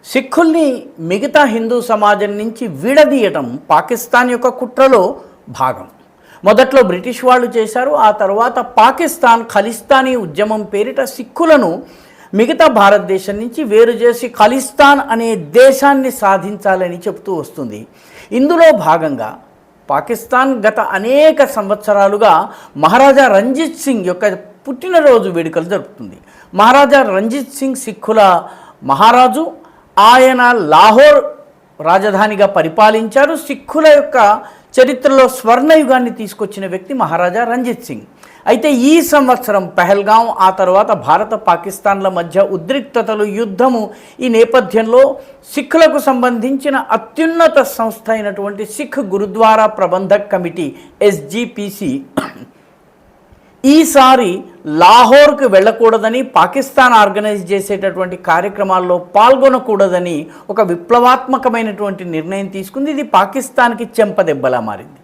సిక్కుల్ని మిగతా హిందూ సమాజం నుంచి విడదీయటం పాకిస్తాన్ యొక్క కుట్రలో భాగం. మొదట్లో బ్రిటిష్ వాళ్ళు చేశారు. ఆ తర్వాత పాకిస్తాన్ ఖలిస్తానీ ఉద్యమం పేరిట సిక్కులను మిగతా భారతదేశం నుంచి వేరు చేసి ఖలిస్తాన్ అనే దేశాన్ని సాధించాలని చెబుతూ వస్తుంది. ఇందులో భాగంగా పాకిస్తాన్ గత అనేక సంవత్సరాలుగా మహారాజా రంజిత్ సింగ్ యొక్క పుట్టినరోజు వేడుకలు జరుపుతుంది. మహారాజా రంజిత్ సింగ్ సిక్కుల మహారాజు. ఆయన లాహోర్ రాజధానిగా పరిపాలించారు. సిక్కుల యొక్క చరిత్రలో స్వర్ణయుగాన్ని తీసుకొచ్చిన వ్యక్తి మహారాజా రంజిత్ సింగ్. అయితే ఈ సంవత్సరం పహల్గాం, ఆ తర్వాత భారత పాకిస్తాన్ల మధ్య ఉద్రిక్తతలు, యుద్ధము, ఈ నేపథ్యంలో సిక్కులకు సంబంధించిన అత్యున్నత సంస్థ అయినటువంటి sick gurdwara Prabandhak committee SGPC ఈసారి లాహోర్కు వెళ్ళకూడదని, పాకిస్తాన్ ఆర్గనైజ్ చేసేటటువంటి కార్యక్రమాల్లో పాల్గొనకూడదని ఒక విప్లవాత్మకమైనటువంటి నిర్ణయం తీసుకుంది. ఇది పాకిస్తాన్కి చెంపదెబ్బలా మారింది.